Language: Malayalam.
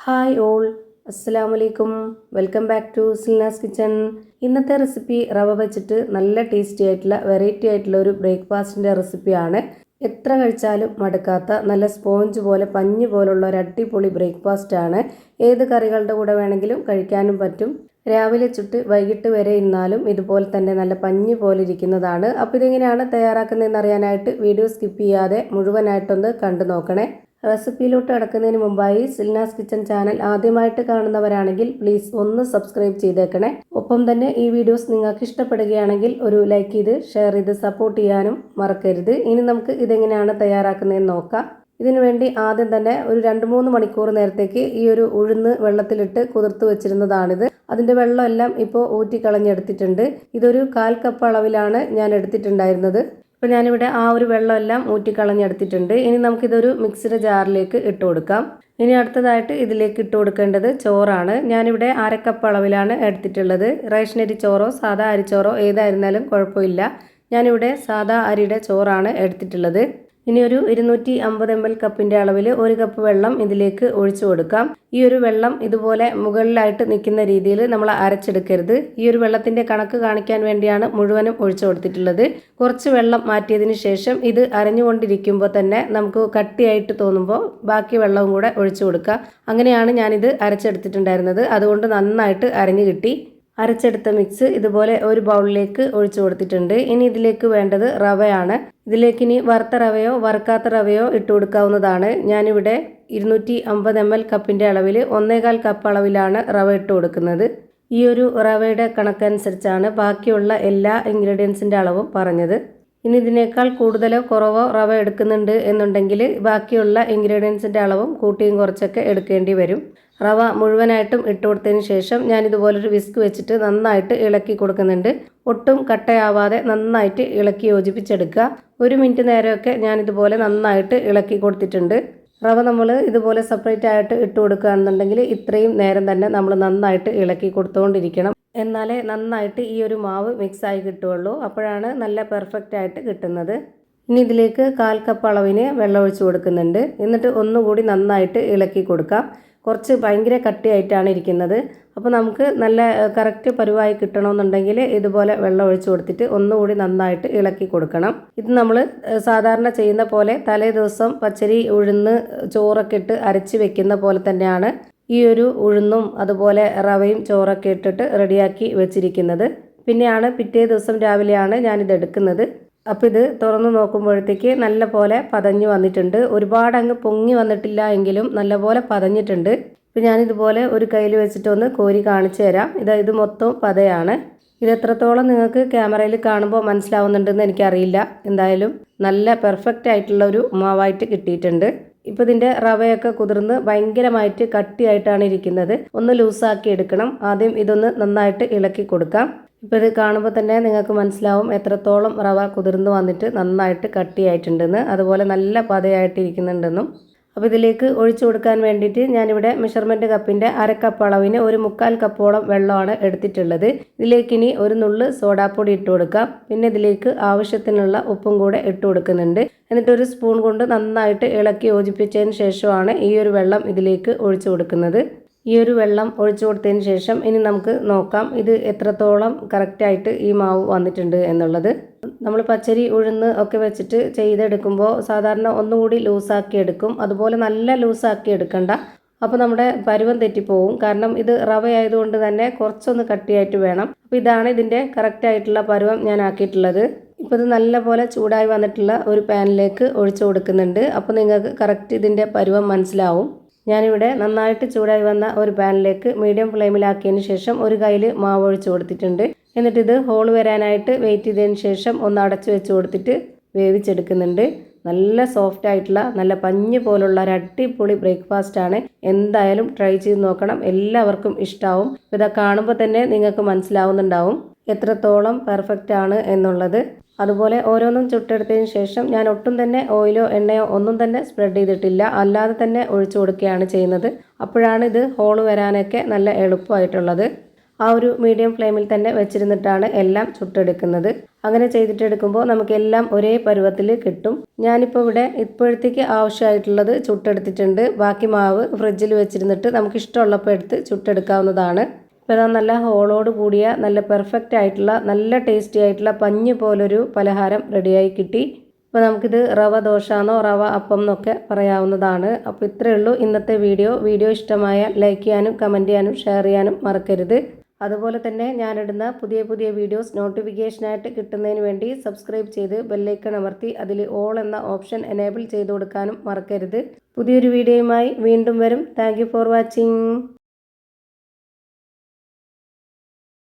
ഹായ് ഓൾ, അസ്സലാമലൈക്കും. Welcome back to Silna's kitchen. ഇന്നത്തെ റെസിപ്പി റവ വെച്ചിട്ട് നല്ല ടേസ്റ്റി ആയിട്ടുള്ള വെറൈറ്റി ആയിട്ടുള്ള ഒരു ബ്രേക്ക്ഫാസ്റ്റിൻ്റെ റെസിപ്പിയാണ്. എത്ര കഴിച്ചാലും മടുക്കാത്ത നല്ല സ്പോഞ്ച് പോലെ പഞ്ഞ് പോലുള്ള ഒരു അടിപൊളി ബ്രേക്ക്ഫാസ്റ്റ് ആണ്. ഏത് കറികളുടെ കൂടെ വേണമെങ്കിലും കഴിക്കാനും പറ്റും. രാവിലെ ചുട്ട് വൈകിട്ട് വരെ ഇരുന്നാലും ഇതുപോലെ തന്നെ നല്ല പഞ്ഞ് പോലെ ഇരിക്കുന്നതാണ്. അപ്പോൾ ഇതെങ്ങനെയാണ് തയ്യാറാക്കുന്നതെന്ന് അറിയാനായിട്ട് വീഡിയോ സ്കിപ്പ് ചെയ്യാതെ മുഴുവനായിട്ടൊന്ന് കണ്ടു നോക്കണേ. റെസിപ്പിയിലോട്ട് കിടക്കുന്നതിന് മുമ്പായി സിൽനാസ് കിച്ചൺ ചാനൽ ആദ്യമായിട്ട് കാണുന്നവരാണെങ്കിൽ പ്ലീസ് ഒന്ന് സബ്സ്ക്രൈബ് ചെയ്തേക്കണേ. ഒപ്പം തന്നെ ഈ വീഡിയോസ് നിങ്ങൾക്ക് ഇഷ്ടപ്പെടുകയാണെങ്കിൽ ഒരു ലൈക്ക് ചെയ്ത് ഷെയർ ചെയ്ത് സപ്പോർട്ട് ചെയ്യാനും മറക്കരുത്. ഇനി നമുക്ക് ഇതെങ്ങനെയാണ് തയ്യാറാക്കുന്നതെന്ന് നോക്കാം. ഇതിനു വേണ്ടി ആദ്യം തന്നെ ഒരു 2-3 മണിക്കൂർ നേരത്തേക്ക് ഈ ഒരു ഉഴുന്ന് വെള്ളത്തിലിട്ട് കുതിർത്ത് വെച്ചിരുന്നതാണിത്. അതിൻ്റെ വെള്ളമെല്ലാം ഇപ്പോൾ ഊറ്റിക്കളഞ്ഞെടുത്തിട്ടുണ്ട്. ഇതൊരു 1/4 കപ്പ് അളവിലാണ് ഞാൻ എടുത്തിട്ടുണ്ടായിരുന്നത്. അപ്പോൾ ഞാനിവിടെ ആ ഒരു വെള്ളമെല്ലാം ഊറ്റിക്കളഞ്ഞെടുത്തിട്ടുണ്ട്. ഇനി നമുക്കിതൊരു മിക്സിയുടെ ജാറിലേക്ക് ഇട്ട് കൊടുക്കാം. ഇനി അടുത്തതായിട്ട് ഇതിലേക്ക് ഇട്ട് കൊടുക്കേണ്ടത് ചോറാണ്. ഞാനിവിടെ 1/2 കപ്പ് അളവിലാണ് എടുത്തിട്ടുള്ളത്. റേഷനരി ചോറോ സാധാ അരിച്ചോറോ ഏതായിരുന്നാലും കുഴപ്പമില്ല. ഞാനിവിടെ സാധാ അരിയുടെ ചോറാണ് എടുത്തിട്ടുള്ളത്. ഇനി ഒരു 250 ml കപ്പിൻ്റെ അളവിൽ 1 കപ്പ് വെള്ളം ഇതിലേക്ക് ഒഴിച്ചു കൊടുക്കാം. ഈ ഒരു വെള്ളം ഇതുപോലെ മുകളിലായിട്ട് നിൽക്കുന്ന രീതിയിൽ നമ്മൾ അരച്ചെടുക്കരുത്. ഈ ഒരു വെള്ളത്തിൻ്റെ കണക്ക് കാണിക്കാൻ വേണ്ടിയാണ് മുഴുവനും ഒഴിച്ചു കൊടുത്തിട്ടുള്ളത്. കുറച്ച് വെള്ളം മാറ്റിയതിന് ശേഷം ഇത് അരഞ്ഞുകൊണ്ടിരിക്കുമ്പോൾ തന്നെ നമുക്ക് കട്ടിയായിട്ട് തോന്നുമ്പോൾ ബാക്കി വെള്ളവും കൂടെ ഒഴിച്ചു കൊടുക്കുക. അങ്ങനെയാണ് ഞാനിത് അരച്ചെടുത്തിട്ടുണ്ടായിരുന്നത്. അതുകൊണ്ട് നന്നായിട്ട് അരഞ്ഞു കിട്ടി. അരച്ചെടുത്ത മിക്സ് ഇതുപോലെ ഒരു ബൗളിലേക്ക് ഒഴിച്ചു കൊടുത്തിട്ടുണ്ട്. ഇനി ഇതിലേക്ക് വേണ്ടത് റവയാണ്. ഇതിലേക്ക് ഇനി വറുത്ത റവയോ വറുക്കാത്ത റവയോ ഇട്ട് കൊടുക്കാവുന്നതാണ്. ഞാനിവിടെ 250 ml കപ്പിൻ്റെ അളവിൽ 1/4 കപ്പ് അളവിലാണ് റവ ഇട്ട് കൊടുക്കുന്നത്. ഈ ഒരു റവയുടെ കണക്കനുസരിച്ചാണ് ബാക്കിയുള്ള എല്ലാ ഇൻഗ്രീഡിയൻസിൻ്റെ അളവും പറഞ്ഞത്. ഇനി ഇതിനേക്കാൾ കൂടുതലോ കുറവോ റവ എടുക്കുന്നുണ്ട് എന്നുണ്ടെങ്കിൽ ബാക്കിയുള്ള ഇൻഗ്രീഡിയൻസിൻ്റെ അളവും കൂട്ടിയും കുറച്ചൊക്കെ എടുക്കേണ്ടി വരും. റവ മുഴുവനായിട്ടും ഇട്ട് കൊടുത്തതിന് ശേഷം ഞാനിതുപോലൊരു വിസ്ക് വെച്ചിട്ട് നന്നായിട്ട് ഇളക്കി കൊടുക്കുന്നുണ്ട്. ഒട്ടും കട്ടയാവാതെ നന്നായിട്ട് ഇളക്കി യോജിപ്പിച്ചെടുക്കുക. 1 മിനിറ്റ് നേരമൊക്കെ ഞാനിതുപോലെ നന്നായിട്ട് ഇളക്കി കൊടുത്തിട്ടുണ്ട്. റവ നമ്മൾ ഇതുപോലെ സെപ്പറേറ്റ് ആയിട്ട് ഇട്ട് കൊടുക്കുകയാണെന്നുണ്ടെങ്കിൽ ഇത്രയും നേരം തന്നെ നമ്മൾ നന്നായിട്ട് ഇളക്കി കൊടുത്തുകൊണ്ടിരിക്കണം. എന്നാലേ നന്നായിട്ട് ഈ ഒരു മാവ് മിക്സായി കിട്ടുകയുള്ളൂ. അപ്പോഴാണ് നല്ല പെർഫെക്റ്റ് ആയിട്ട് കിട്ടുന്നത്. ഇനി ഇതിലേക്ക് 1/4 കപ്പ് അളവിന് വെള്ളം ഒഴിച്ച് കൊടുക്കുന്നുണ്ട്. എന്നിട്ട് ഒന്നുകൂടി നന്നായിട്ട് ഇളക്കി കൊടുക്കാം. കുറച്ച് ഭയങ്കര കട്ടിയായിട്ടാണ് ഇരിക്കുന്നത്. അപ്പോൾ നമുക്ക് നല്ല കറക്റ്റ് പരുവായി കിട്ടണമെന്നുണ്ടെങ്കിൽ ഇതുപോലെ വെള്ളം ഒഴിച്ച് കൊടുത്തിട്ട് ഒന്നുകൂടി നന്നായിട്ട് ഇളക്കി കൊടുക്കണം. ഇത് നമ്മൾ സാധാരണ ചെയ്യുന്ന പോലെ തലേ ദിവസം പച്ചരി ഉഴുന്ന് ചോറൊക്കെ ഇട്ട് അരച്ച് വെക്കുന്ന പോലെ തന്നെയാണ് ഈ ഒരു ഉഴുന്നും അതുപോലെ റവയും ചോറൊക്കെ ഇട്ടിട്ട് റെഡിയാക്കി വെച്ചിരിക്കുന്നത്. പിന്നെയാണ് പിറ്റേ ദിവസം രാവിലെയാണ് ഞാനിത് എടുക്കുന്നത്. അപ്പോൾ ഇത് തുറന്ന് നോക്കുമ്പോഴത്തേക്ക് നല്ല പോലെ പതഞ്ഞ് വന്നിട്ടുണ്ട്. ഒരുപാട് അങ്ങ് പൊങ്ങി വന്നിട്ടില്ല എങ്കിലും നല്ലപോലെ പതഞ്ഞിട്ടുണ്ട്. ഇപ്പോൾ ഞാനിതുപോലെ ഒരു കയ്യിൽ വെച്ചിട്ടൊന്ന് കോരി കാണിച്ചു തരാം. ഇത് മൊത്തം പതയാണ്. ഇത് എത്രത്തോളം നിങ്ങൾക്ക് ക്യാമറയിൽ കാണുമ്പോൾ മനസ്സിലാവുന്നുണ്ടെന്ന് എനിക്കറിയില്ല. എന്തായാലും നല്ല പെർഫെക്റ്റ് ആയിട്ടുള്ള ഒരു മാവായിട്ട് കിട്ടിയിട്ടുണ്ട്. ഇപ്പോൾ ഇതിൻ്റെ റവയൊക്കെ കുതിർന്ന് ഭയങ്കരമായിട്ട് കട്ടിയായിട്ടാണ് ഇരിക്കുന്നത്. ഒന്ന് ലൂസാക്കി എടുക്കണം. ആദ്യം ഇതൊന്ന് നന്നായിട്ട് ഇളക്കി കൊടുക്കാം. ഇപ്പോൾ ഇത് കാണുമ്പോൾ തന്നെ നിങ്ങൾക്ക് മനസ്സിലാവും എത്രത്തോളം റവ കുതിർന്ന് വന്നിട്ട് നന്നായിട്ട് കട്ടിയായിട്ടുണ്ടെന്ന്, അതുപോലെ നല്ല പതയായിട്ടിരിക്കുന്നുണ്ടെന്നും. അപ്പോൾ ഇതിലേക്ക് ഒഴിച്ചു കൊടുക്കാൻ വേണ്ടിയിട്ട് ഞാനിവിടെ മെഷർമെൻറ്റ് കപ്പിൻ്റെ 1/2 കപ്പ് അളവിന് 1/4 കപ്പോളം വെള്ളമാണ് എടുത്തിട്ടുള്ളത്. ഇതിലേക്ക് ഇനി ഒരു നുള്ള് സോഡാപ്പൊടി ഇട്ട് കൊടുക്കാം. പിന്നെ ഇതിലേക്ക് ആവശ്യത്തിനുള്ള ഉപ്പും കൂടെ ഇട്ട് കൊടുക്കുന്നുണ്ട്. എന്നിട്ട് ഒരു സ്പൂൺ കൊണ്ട് നന്നായിട്ട് ഇളക്കി യോജിപ്പിച്ചതിന് ശേഷമാണ് ഈ ഒരു വെള്ളം ഇതിലേക്ക് ഒഴിച്ചു കൊടുക്കുന്നത്. ഈ ഒരു വെള്ളം ഒഴിച്ചു കൊടുത്തതിന് ശേഷം ഇനി നമുക്ക് നോക്കാം ഇത് എത്രത്തോളം കറക്റ്റായിട്ട് ഈ മാവ് വന്നിട്ടുണ്ട് എന്നുള്ളത്. നമ്മൾ പച്ചരി ഉഴുന്ന് ഒക്കെ വെച്ചിട്ട് ചെയ്തെടുക്കുമ്പോൾ സാധാരണ ഒന്നുകൂടി ലൂസാക്കി എടുക്കും. അതുപോലെ നല്ല ലൂസാക്കി എടുക്കണ്ട. അപ്പോൾ നമ്മുടെ പരുവം തെറ്റിപ്പോവും. കാരണം ഇത് റവ ആയതുകൊണ്ട് തന്നെ കുറച്ചൊന്ന് കട്ടിയായിട്ട് വേണം. അപ്പോൾ ഇതാണ് ഇതിൻ്റെ കറക്റ്റായിട്ടുള്ള പരുവം ഞാൻ ആക്കിയിട്ടുള്ളത്. ഇപ്പോൾ ഇത് നല്ലപോലെ ചൂടായി വന്നിട്ടുള്ള ഒരു പാനിലേക്ക് ഒഴിച്ചു കൊടുക്കുന്നുണ്ട്. അപ്പോൾ നിങ്ങൾക്ക് കറക്റ്റ് ഇതിൻ്റെ പരുവം മനസ്സിലാവും. ഞാനിവിടെ നന്നായിട്ട് ചൂടായി വന്ന ഒരു പാനിലേക്ക് മീഡിയം ഫ്ലെയിമിലാക്കിയതിന് ശേഷം ഒരു കയ്യിൽ മാവ് ഒഴിച്ച് കൊടുത്തിട്ടുണ്ട്. എന്നിട്ട് ഇത് ഹോൾ വരാനായിട്ട് വെയിറ്റ് ചെയ്തതിന് ശേഷം ഒന്ന് അടച്ചു വെച്ച് കൊടുത്തിട്ട് വേവിച്ചെടുക്കുന്നുണ്ട്. നല്ല സോഫ്റ്റ് ആയിട്ടുള്ള നല്ല പഞ്ഞ് പോലുള്ള ഒരു അടിപൊളി ബ്രേക്ക്ഫാസ്റ്റാണ്. എന്തായാലും ട്രൈ ചെയ്ത് നോക്കണം. എല്ലാവർക്കും ഇഷ്ടമാവും. ഇത് കാണുമ്പോൾ തന്നെ നിങ്ങൾക്ക് മനസ്സിലാവുന്നുണ്ടാവും എത്രത്തോളം പെർഫെക്റ്റ് ആണ് എന്നുള്ളത്. അതുപോലെ ഓരോന്നും ചുട്ടെടുത്തതിന് ശേഷം ഞാൻ ഒട്ടും തന്നെ ഓയിലോ എണ്ണയോ ഒന്നും തന്നെ സ്പ്രെഡ് ചെയ്തിട്ടില്ല. അല്ലാതെ തന്നെ ഒഴിച്ചു കൊടുക്കുകയാണ് ചെയ്യുന്നത്. അപ്പോഴാണ് ഇത് ഹോൾ വരാനൊക്കെ നല്ല എളുപ്പമായിട്ടുള്ളത്. ആ ഒരു മീഡിയം ഫ്ലെയിമിൽ തന്നെ വെച്ചിരുന്നിട്ടാണ് എല്ലാം ചുട്ടെടുക്കുന്നത്. അങ്ങനെ ചെയ്തിട്ടെടുക്കുമ്പോൾ നമുക്കെല്ലാം ഒരേ പരുവത്തിൽ കിട്ടും. ഞാനിപ്പോൾ ഇവിടെ ഇപ്പോഴത്തേക്ക് ആവശ്യമായിട്ടുള്ളത് ചുട്ടെടുത്തിട്ടുണ്ട്. ബാക്കി മാവ് ഫ്രിഡ്ജിൽ വെച്ചിരുന്നിട്ട് നമുക്ക് ഇഷ്ടമുള്ളപ്പോൾ എടുത്ത് ചുട്ടെടുക്കാവുന്നതാണ്. ഇപ്പോൾ ഇതാ നല്ല ഹോളോട് കൂടിയ നല്ല പെർഫെക്റ്റ് ആയിട്ടുള്ള നല്ല ടേസ്റ്റി ആയിട്ടുള്ള പഞ്ഞ് പോലൊരു പലഹാരം റെഡിയായി കിട്ടി. അപ്പോൾ നമുക്കിത് റവ ദോശ റവ അപ്പം എന്നൊക്കെ പറയാവുന്നതാണ്. അപ്പോൾ ഇത്രയേ ഉള്ളൂ ഇന്നത്തെ വീഡിയോ ഇഷ്ടമായാൽ ലൈക്ക് ചെയ്യാനും കമൻറ്റ് ചെയ്യാനും ഷെയർ ചെയ്യാനും മറക്കരുത്. അതുപോലെ തന്നെ ഞാനിടുന്ന പുതിയ വീഡിയോസ് നോട്ടിഫിക്കേഷനായിട്ട് കിട്ടുന്നതിന് വേണ്ടി സബ്സ്ക്രൈബ് ചെയ്ത് ബെല്ലൈക്കൺ അമർത്തി അതിൽ ഓൾ എന്ന ഓപ്ഷൻ എനേബിൾ ചെയ്ത് കൊടുക്കാനും മറക്കരുത്. പുതിയൊരു വീഡിയോയുമായി വീണ്ടും വരും. Thank you for watching.